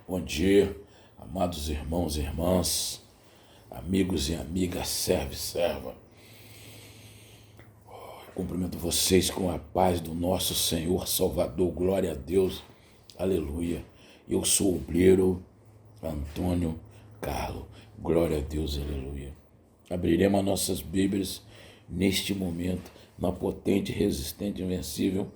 Bom dia, amados irmãos e irmãs, amigos e amigas, servo e serva. Cumprimento vocês com a paz do nosso Senhor Salvador, glória a Deus, aleluia. Eu sou o obreiro Antônio Carlos, glória a Deus, aleluia. Abriremos as nossas Bíblias neste momento, na potente, resistente e invencível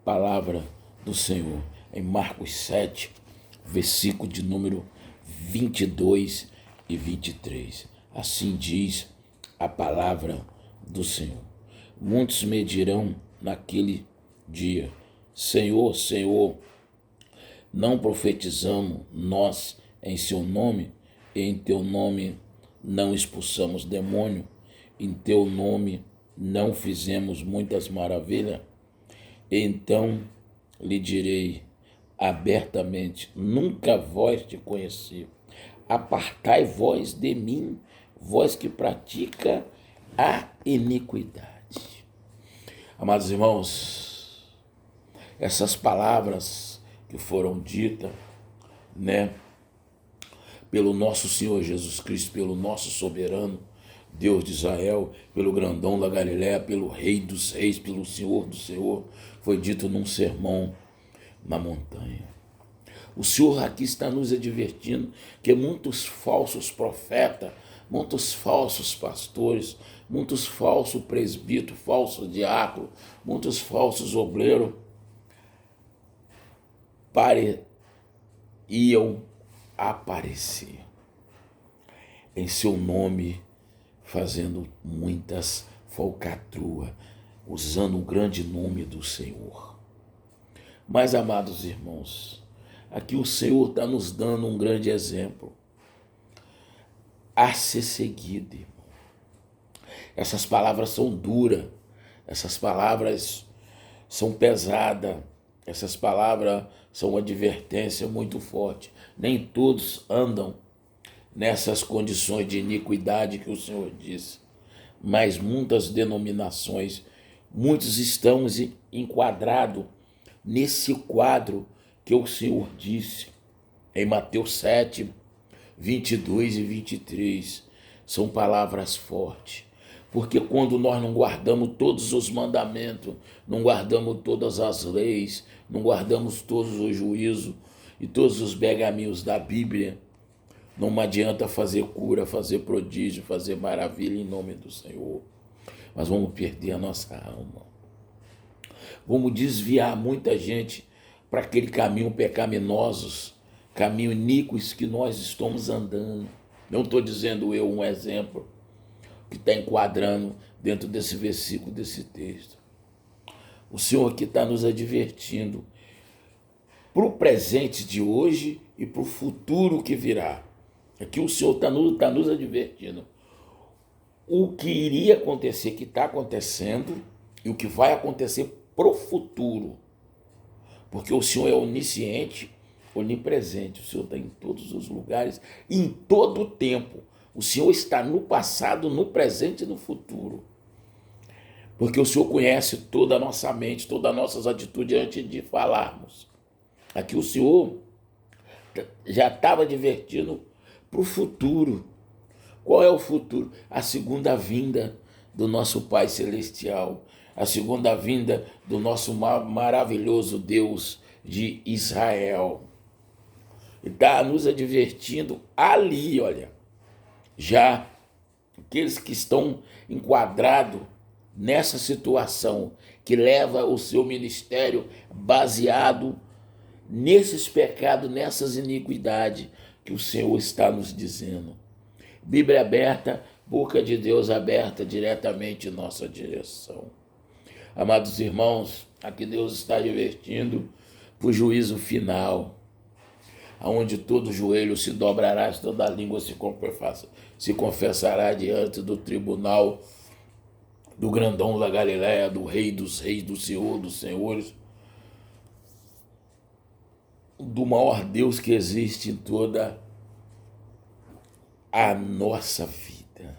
palavra do Senhor, em Marcos 7, versículo de número 22 e 23. Assim diz a palavra do Senhor. Muitos me dirão naquele dia: Senhor, Senhor, não profetizamos nós em seu nome, e em teu nome não expulsamos demônio, em teu nome não fizemos muitas maravilhas? Então lhe direi abertamente: nunca vós te conheci. Apartai vós de mim, vós que pratica a iniquidade. Amados irmãos, essas palavras que foram ditas, pelo nosso Senhor Jesus Cristo, pelo nosso soberano Deus de Israel, pelo grandão da Galiléia, pelo Rei dos Reis, pelo Senhor do Senhor, foi dito num sermão na montanha. O Senhor aqui está nos advertindo que muitos falsos profetas, muitos falsos pastores, muitos falsos presbíteros, falsos diáconos, muitos falsos obreiros iam aparecer em seu nome, fazendo muitas falcatruas, usando o grande nome do Senhor. Mas, amados irmãos, aqui o Senhor está nos dando um grande exemplo a ser seguido, irmão. Essas palavras são duras, essas palavras são pesadas, essas palavras são uma advertência muito forte. Nem todos andam nessas condições de iniquidade que o Senhor disse, mas muitas denominações, muitos estão enquadrados nesse quadro que o Senhor disse em Mateus 7, 22 e 23. São palavras fortes, porque quando nós não guardamos todos os mandamentos, não guardamos todas as leis, não guardamos todos os juízos e todos os pergaminhos da Bíblia, não adianta fazer cura, fazer prodígio, fazer maravilha em nome do Senhor. Mas vamos perder a nossa alma. Vamos desviar muita gente para aquele caminho pecaminosos, caminho iníquos que nós estamos andando. Não estou dizendo eu um exemplo que está enquadrando dentro desse versículo, desse texto. O Senhor aqui está nos advertindo para o presente de hoje e para o futuro que virá. Aqui o Senhor está nos advertindo o que iria acontecer, que está acontecendo, e o que vai acontecer pro futuro. Porque o Senhor é onisciente, onipresente. O Senhor está em todos os lugares, em todo o tempo. O Senhor está no passado, no presente e no futuro. Porque o Senhor conhece toda a nossa mente, todas as nossas atitudes antes de falarmos. Aqui o Senhor já estava advertindo para o futuro. Qual é o futuro? A segunda vinda do nosso Pai Celestial, a segunda vinda do nosso maravilhoso Deus de Israel. Está nos advertindo ali, olha, já aqueles que estão enquadrados nessa situação, que leva o seu ministério baseado nesses pecados, nessas iniquidades que o Senhor está nos dizendo. Bíblia aberta, boca de Deus aberta diretamente em nossa direção. Amados irmãos, aqui Deus está advertindo para o juízo final, onde todo joelho se dobrará, toda língua se confessará diante do tribunal do grandão da Galiléia, do Rei dos Reis, do Senhor dos Senhores, do maior Deus que existe em toda a nossa vida.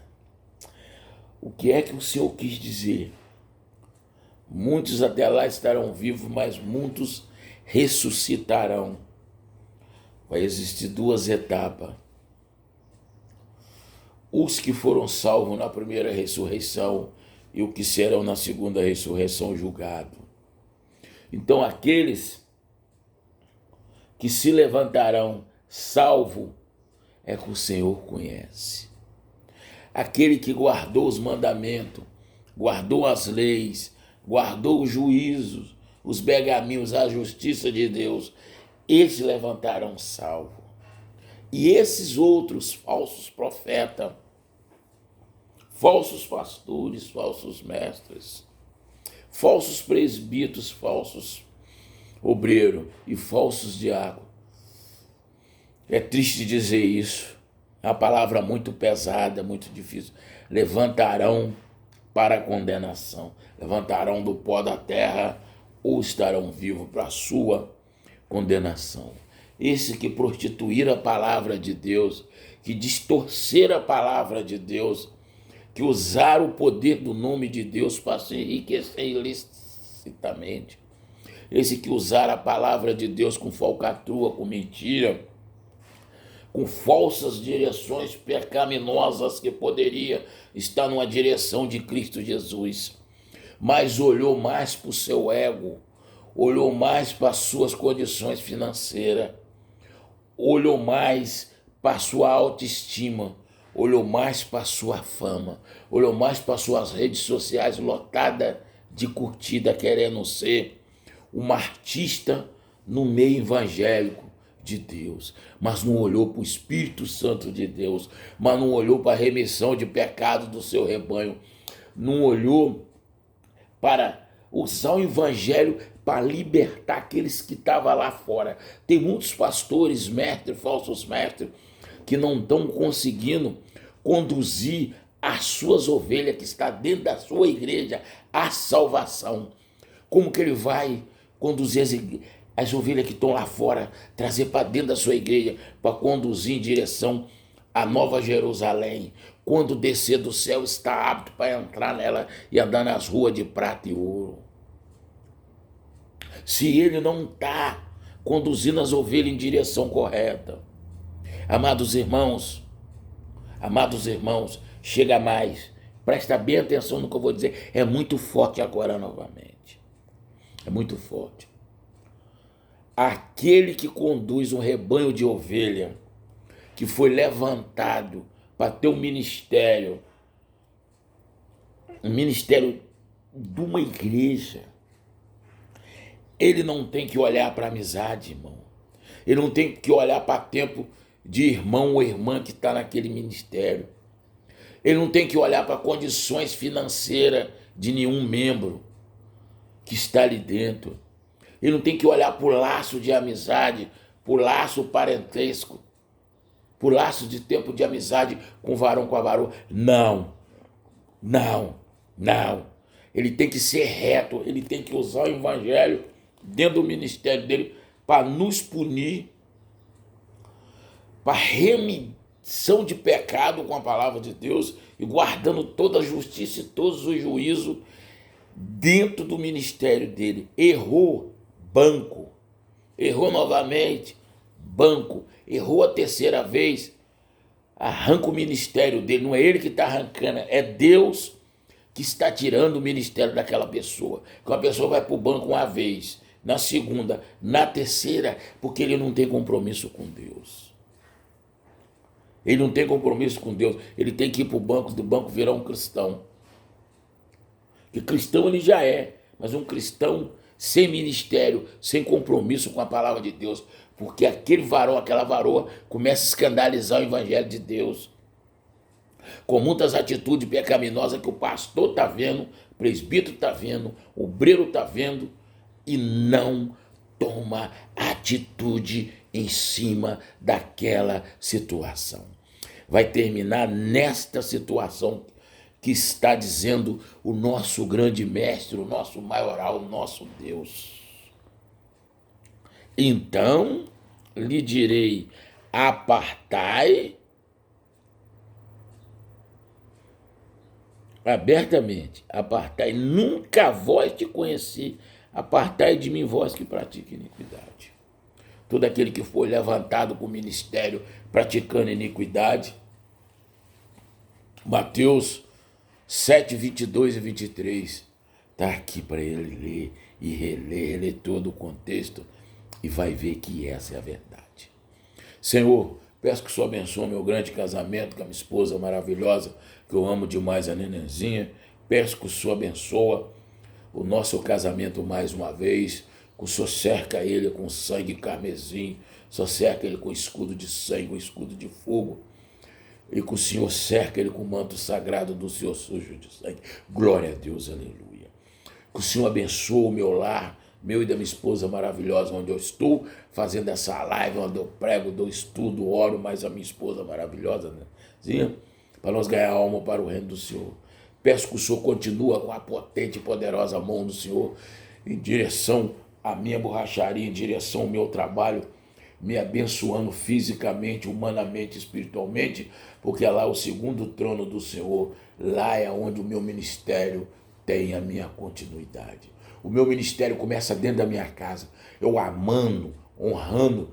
O que é que o Senhor quis dizer? Muitos até lá estarão vivos, mas muitos ressuscitarão. vai existir duas etapas. Os que foram salvos na primeira ressurreição e os que serão na segunda ressurreição julgados. Então aqueles que se levantarão salvo é que o Senhor conhece. Aquele que guardou os mandamentos, guardou as leis, guardou os juízos, os pergaminhos, a justiça de Deus, esses levantarão salvo. E esses outros falsos profetas, falsos pastores, falsos mestres, falsos presbíteros, falsos obreiros e falsos diáconos. É triste dizer isso, é uma palavra muito pesada, muito difícil. Levantarão para a condenação, levantarão do pó da terra ou estarão vivos para a sua condenação. Esse que prostituir a palavra de Deus, que distorcer a palavra de Deus, que usar o poder do nome de Deus para se enriquecer ilicitamente, esse que usar a palavra de Deus com falcatrua, com mentira, com falsas direções pecaminosas que poderia estar numa direção de Cristo Jesus, mas olhou mais para o seu ego, olhou mais para as suas condições financeiras, olhou mais para a sua autoestima, olhou mais para a sua fama, olhou mais para as suas redes sociais lotadas de curtida, querendo ser uma artista no meio evangélico de Deus, mas não olhou para o Espírito Santo de Deus, mas não olhou para a remissão de pecados do seu rebanho, não olhou para usar o evangelho para libertar aqueles que estavam lá fora. Tem muitos pastores, mestres, falsos mestres, que não estão conseguindo conduzir as suas ovelhas que está dentro da sua igreja à salvação. Como que ele vai conduzir as ovelhas que estão lá fora, trazer para dentro da sua igreja, para conduzir em direção à Nova Jerusalém, quando descer do céu está apto para entrar nela e andar nas ruas de prata e ouro? Se ele não está conduzindo as ovelhas em direção correta. Amados irmãos, chega mais. Presta bem atenção no que eu vou dizer. É muito forte agora novamente. É muito forte. Aquele que conduz um rebanho de ovelha, que foi levantado para ter um ministério de uma igreja, ele não tem que olhar para a amizade, irmão. Ele não tem que olhar para tempo de irmão ou irmã que está naquele ministério. Ele não tem que olhar para condições financeiras de nenhum membro que está ali dentro. Ele não tem que olhar para o laço de amizade, para o laço parentesco, para o laço de tempo de amizade com varão com a varoa. Não. Ele tem que ser reto, ele tem que usar o evangelho dentro do ministério dele para nos punir, para remissão de pecado com a palavra de Deus e guardando toda a justiça e todos os juízos dentro do ministério dele. Errou, banco. Errou novamente, banco. Errou a terceira vez, arranca o ministério dele. Não é ele que está arrancando, é Deus que está tirando o ministério daquela pessoa. Que uma pessoa vai para o banco uma vez, na segunda, na terceira, porque ele não tem compromisso com Deus. Ele não tem compromisso com Deus. Ele tem que ir para o banco, do banco virar um cristão. Que cristão ele já é, mas um cristão sem ministério, sem compromisso com a palavra de Deus. Porque aquele varão, aquela varoa, começa a escandalizar o evangelho de Deus. Com muitas atitudes pecaminosas que o pastor está vendo, o presbítero está vendo, o obreiro está vendo, e não toma atitude em cima daquela situação. Vai terminar nesta situação que está dizendo o nosso grande mestre, o nosso maioral, o nosso Deus. Então lhe direi: apartai abertamente, apartai, nunca vós te conheci, apartai de mim vós que pratica iniquidade. todo aquele que foi levantado com o ministério praticando iniquidade. Mateus 7, 22 e 23. Está aqui para ele ler e reler todo o contexto e vai ver que essa é a verdade. Senhor, peço que o Senhor abençoe o meu grande casamento com a minha esposa maravilhosa, que eu amo demais, a Nenenzinha. Peço que o Senhor abençoe o nosso casamento mais uma vez, que o Senhor cerca ele com sangue carmesim, o Senhor cerca ele com escudo de sangue, com escudo de fogo, e que o Senhor cerca ele com o manto sagrado do Senhor sujo de sangue. Glória a Deus, aleluia. Que o Senhor abençoe o meu lar, meu e da minha esposa maravilhosa, onde eu estou fazendo essa live, onde eu prego, dou estudo, oro, mais a minha esposa maravilhosa, né? Para nós ganhar alma para o reino do Senhor. Peço que o Senhor continue com a potente e poderosa mão do Senhor em direção à minha borracharia, em direção ao meu trabalho, me abençoando fisicamente, humanamente, espiritualmente, porque lá é o segundo trono do Senhor, lá é onde o meu ministério tem a minha continuidade. O meu ministério começa dentro da minha casa, eu amando, honrando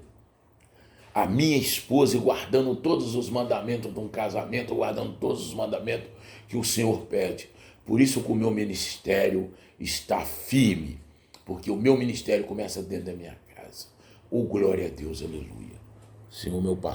a minha esposa e guardando todos os mandamentos de um casamento, guardando todos os mandamentos que o Senhor pede. Por isso que o meu ministério está firme, porque o meu ministério começa dentro da minha casa. Oh, glória a Deus, aleluia. Senhor, meu pastor.